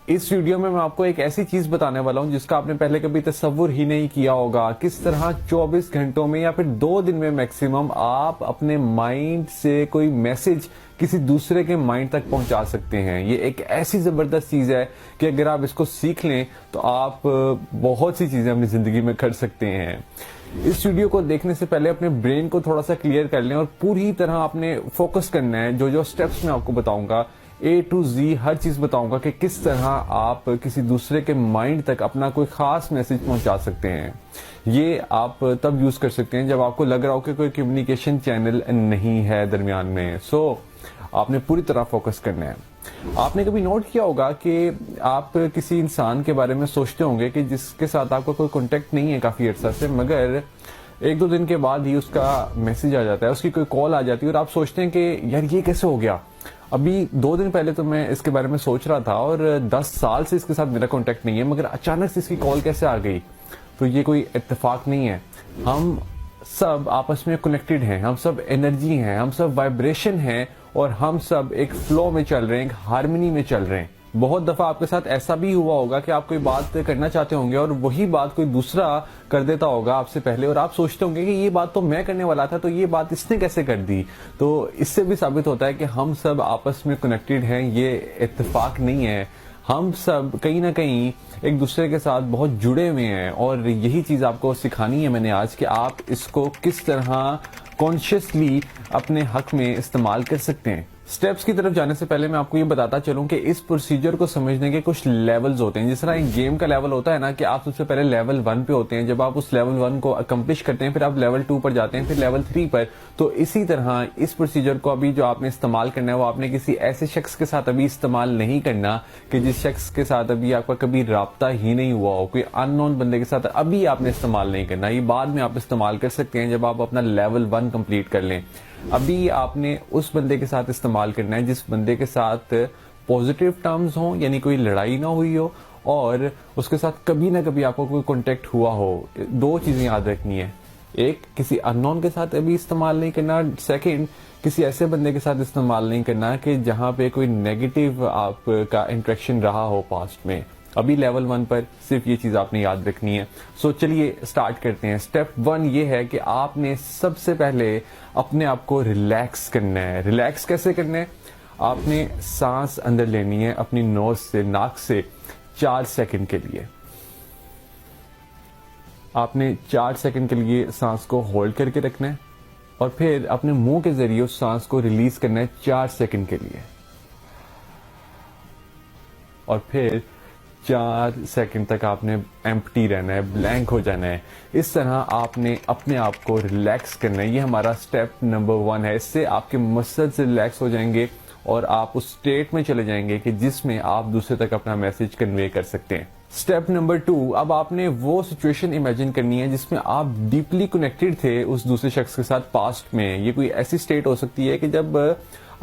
اس video میں آپ کو ایک ایسی چیز بتانے والا ہوں جس کا آپ نے پہلے کبھی تصور ہی نہیں کیا ہوگا. کس طرح 24 گھنٹوں میں یا پھر 2 دن میں میکسیمم آپ اپنے مائنڈ سے کوئی میسج کسی دوسرے کے مائنڈ تک پہنچا سکتے ہیں. یہ ایک ایسی زبردست چیز ہے کہ اگر آپ اس کو سیکھ لیں تو آپ بہت سی چیزیں اپنی زندگی میں کر سکتے ہیں. اس ویڈیو کو دیکھنے سے پہلے اپنے برین کو تھوڑا سا کلیئر کر لیں اور پوری طرح آپ نے فوکس کرنا ہے. جو سٹیپس میں آپ کو بتاؤں گا A to Z ہر چیز بتاؤں گا کہ کس طرح آپ کسی دوسرے کے مائنڈ تک اپنا کوئی خاص میسج پہنچا سکتے ہیں. یہ آپ تب یوز کر سکتے ہیں جب آپ کو لگ رہا ہو کہ کوئی کمیونیکیشن چینل نہیں ہے درمیان میں. آپ نے پوری طرح فوکس کرنا ہے. آپ نے کبھی نوٹ کیا ہوگا کہ آپ کسی انسان کے بارے میں سوچتے ہوں گے کہ جس کے ساتھ آپ کا کوئی کانٹیکٹ نہیں ہے کافی عرصہ سے, مگر 1-2 دن کے بعد ہی اس کا میسج آ جاتا ہے, اس کی کوئی کال آ جاتی ہے اور آپ سوچتے ہیں کہ یار یہ کیسے ہو گیا. ابھی 2 دن پہلے تو میں اس کے بارے میں سوچ رہا تھا اور 10 سال سے اس کے ساتھ میرا کانٹیکٹ نہیں ہے, مگر اچانک سے اس کی کال کیسے آ گئی. تو یہ کوئی اتفاق نہیں ہے. ہم سب آپس میں کنیکٹڈ ہیں, ہم سب انرجی ہیں, ہم سب وائبریشن ہیں اور ہم سب ایک فلو میں چل رہے ہیں, ایک ہارمنی میں چل رہے ہیں. بہت دفعہ آپ کے ساتھ ایسا بھی ہوا ہوگا کہ آپ کوئی بات کرنا چاہتے ہوں گے اور وہی بات کوئی دوسرا کر دیتا ہوگا آپ سے پہلے, اور آپ سوچتے ہوں گے کہ یہ بات تو میں کرنے والا تھا, تو یہ بات اس نے کیسے کر دی. تو اس سے بھی ثابت ہوتا ہے کہ ہم سب آپس میں کنیکٹڈ ہیں, یہ اتفاق نہیں ہے. ہم سب کہیں نہ کہیں ایک دوسرے کے ساتھ بہت جڑے ہوئے ہیں اور یہی چیز آپ کو سکھانی ہے میں نے آج, کہ آپ اس کو کس طرح کانشیسلی اپنے حق میں استعمال کر سکتے ہیں. سٹیپس کی طرف جانے سے پہلے میں آپ کو یہ بتاتا چلوں کہ اس پروسیجر کو سمجھنے کے کچھ لیولز ہوتے ہیں. جس طرح ایک گیم کا لیول ہوتا ہے نا, کہ آپ سب سے پہلے لیول 1 پہ ہوتے ہیں, جب آپ اس لیول 1 کو اکمپلش کرتے ہیں پھر آپ لیول 2 پر جاتے ہیں, پھر لیول 3 پر. تو اسی طرح اس پروسیجر کو ابھی جو آپ نے استعمال کرنا ہے وہ آپ نے کسی ایسے شخص کے ساتھ ابھی استعمال نہیں کرنا کہ جس شخص کے ساتھ ابھی آپ کا کبھی رابطہ ہی نہیں ہوا ہو. کوئی ان نون بندے کے ساتھ ابھی آپ نے استعمال نہیں کرنا, یہ بعد میں آپ استعمال کر سکتے ہیں جب آپ اپنا لیول 1 کمپلیٹ کر لیں. ابھی آپ نے اس بندے کے ساتھ استعمال کرنا ہے جس بندے کے ساتھ پوزیٹیو ٹرمز ہوں, یعنی کوئی لڑائی نہ ہوئی ہو اور اس کے ساتھ کبھی نہ کبھی آپ کو کوئی کانٹیکٹ ہوا ہو. 2 چیزیں یاد رکھنی ہے, ایک کسی ان نون کے ساتھ ابھی استعمال نہیں کرنا, سیکنڈ کسی ایسے بندے کے ساتھ استعمال نہیں کرنا کہ جہاں پہ کوئی نیگیٹو آپ کا انٹریکشن رہا ہو پاسٹ میں. ابھی لیول 1 پر صرف یہ چیز آپ نے یاد رکھنی ہے. چلیے سٹارٹ کرتے ہیں. سٹیپ 1 یہ ہے کہ آپ نے سب سے پہلے اپنے آپ کو ریلیکس کرنا ہے. ریلیکس کیسے کرنا ہے؟ آپ نے سانس اندر لینی ہے اپنی نوز سے, ناک سے 4 سیکنڈ کے لیے. آپ نے 4 سیکنڈ کے لیے سانس کو ہولڈ کر کے رکھنا ہے اور پھر اپنے منہ کے ذریعے اس سانس کو ریلیز کرنا ہے 4 سیکنڈ کے لیے, اور پھر 4 سیکنڈ تک آپ نے ایمپٹی رہنا ہے, بلینک ہو جانا ہے. اس طرح آپ نے اپنے آپ کو ریلیکس کرنا ہے. یہ ہمارا سٹیپ نمبر 1 ہے. اس سے آپ کے مسلز ریلیکس ہو جائیں گے اور آپ اس اسٹیٹ میں چلے جائیں گے کہ جس میں آپ دوسرے تک اپنا میسج کنوے کر سکتے ہیں. سٹیپ نمبر 2, اب آپ نے وہ سچویشن امیجن کرنی ہے جس میں آپ ڈیپلی کنیکٹڈ تھے اس دوسرے شخص کے ساتھ پاسٹ میں. یہ کوئی ایسی اسٹیٹ ہو سکتی ہے کہ جب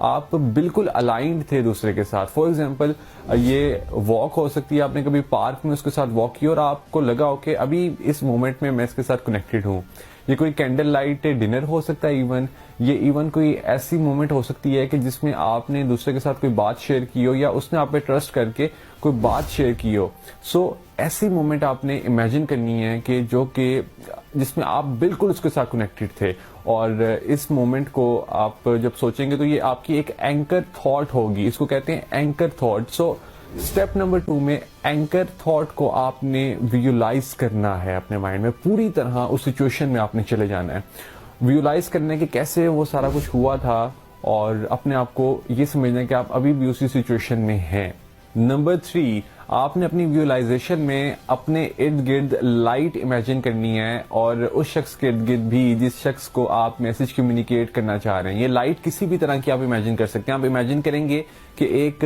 آپ بالکل الائنڈ تھے دوسرے کے ساتھ. فار ایگزامپل یہ واک ہو سکتی ہے, آپ نے کبھی پارک میں اس کے ساتھ واک کی اور آپ کو لگا ہو کہ ابھی اس مومنٹ میں اس کے ساتھ کنیکٹڈ ہوں. یہ کوئی کینڈل لائٹ ڈنر ہو سکتا ہے, ایون کوئی ایسی مومنٹ ہو سکتی ہے کہ جس میں آپ نے دوسرے کے ساتھ کوئی بات شیئر کی ہو یا اس نے آپ پہ ٹرسٹ کر کے کوئی بات شیئر کی ہو. ایسی مومنٹ آپ نے امیجن کرنی ہے کہ جس میں آپ بالکل اس کے ساتھ کنیکٹڈ تھے, اور اس مومنٹ کو آپ جب سوچیں گے تو یہ آپ کی ایک اینکر تھاٹ ہوگی. اس کو کہتے ہیں اینکر تھاٹ. سٹیپ نمبر 2 میں اینکر تھاٹ کو آپ نے ویژولائز کرنا ہے اپنے مائنڈ میں, پوری طرح اس سچویشن میں آپ نے چلے جانا ہے. ویژولائز کرنا ہے کہ کیسے وہ سارا کچھ ہوا تھا اور اپنے آپ کو یہ سمجھنا ہے کہ آپ ابھی بھی اسی سچویشن میں ہیں. نمبر 3, آپ نے اپنی ویژولائزیشن میں اپنے ارد گرد لائٹ امیجن کرنی ہے, اور اس شخص کے ارد گرد بھی جس شخص کو آپ میسج کمیونیکیٹ کرنا چاہ رہے ہیں. یہ لائٹ کسی بھی طرح کی آپ امیجن کر سکتے ہیں. آپ امیجن کریں گے کہ ایک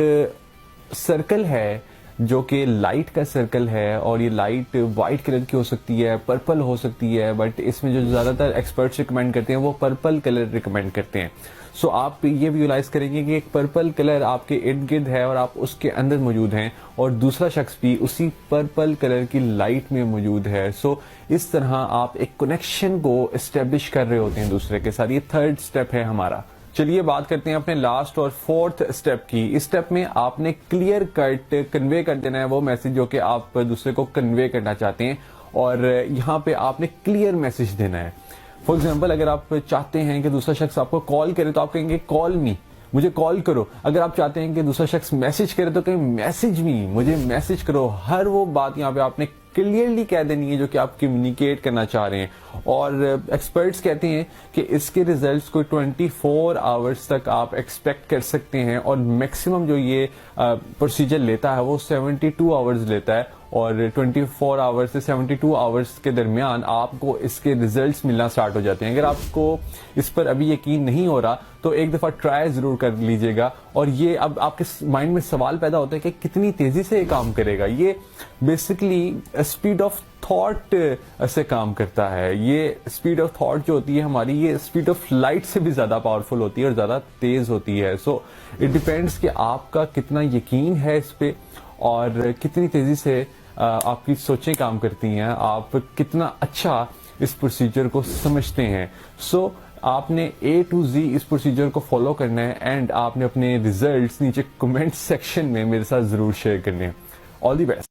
سرکل ہے جو کہ لائٹ کا سرکل ہے, اور یہ لائٹ وائٹ کلر کی ہو سکتی ہے, پرپل ہو سکتی ہے, بٹ اس میں جو زیادہ تر ایکسپرٹس ریکمینڈ کرتے ہیں وہ پرپل کلر ریکمینڈ کرتے ہیں. آپ یہ ویژولائز کریں گے کہ ایک پرپل کلر آپ کے ارد گرد ہے اور آپ اس کے اندر موجود ہیں, اور دوسرا شخص بھی اسی پرپل کلر کی لائٹ میں موجود ہے. اس طرح آپ ایک کنیکشن کو اسٹیبلش کر رہے ہوتے ہیں دوسرے کے ساتھ. یہ 3rd سٹیپ ہے ہمارا. چلیے بات کرتے ہیں اپنے لاسٹ اور فورتھ اسٹیپ کی. اس اسٹیپ میں آپ نے کلیئر کٹ کنوے کر دینا ہے وہ میسج جو کہ آپ دوسرے کو کنوے کرنا چاہتے ہیں, اور یہاں پہ آپ نے کلیئر میسج دینا ہے. فار ایگزامپل, اگر آپ چاہتے ہیں کہ دوسرا شخص آپ کو کال کرے تو آپ کہیں گے کال می, مجھے کال کرو. اگر آپ چاہتے ہیں کہ دوسرا شخص میسج کرے تو کہیں میسج می, مجھے میسج کرو. ہر وہ بات یہاں پہ آپ نے کلیئرلی کہہ دینی ہے جو کہ آپ کمیونیکیٹ کرنا چاہ رہے ہیں. اور ایکسپرٹس کہتے ہیں کہ اس کے ریزلٹس کو 24 آورس تک آپ ایکسپیکٹ کر سکتے ہیں, اور میکسیمم جو یہ پروسیجر لیتا ہے وہ 72 آورز لیتا ہے, اور 24 آورس سے 72 آورس کے درمیان آپ کو اس کے ریزلٹس ملنا سٹارٹ ہو جاتے ہیں. اگر آپ کو اس پر ابھی یقین نہیں ہو رہا تو ایک دفعہ ٹرائی ضرور کر لیجئے گا. اور یہ اب آپ کے مائنڈ میں سوال پیدا ہوتا ہے کہ کتنی تیزی سے یہ کام کرے گا. یہ بیسکلی اسپیڈ آف تھاٹ سے کام کرتا ہے. یہ اسپیڈ آف تھاٹ جو ہوتی ہے ہماری, یہ اسپیڈ آف لائٹ سے بھی زیادہ پاورفل ہوتی ہے اور زیادہ تیز ہوتی ہے. سو اٹ ڈیپینڈس کہ آپ کا کتنا یقین ہے اس پہ, اور کتنی تیزی سے آپ کی سوچیں کام کرتی ہیں, آپ کتنا اچھا اس پروسیجر کو سمجھتے ہیں. سو آپ نے A to Z اس پروسیجر کو فالو کرنا ہے, اینڈ آپ نے اپنے ریزلٹس نیچے کمنٹ سیکشن میں میرے ساتھ ضرور شیئر کرنے ہیں. آل دی بیسٹ.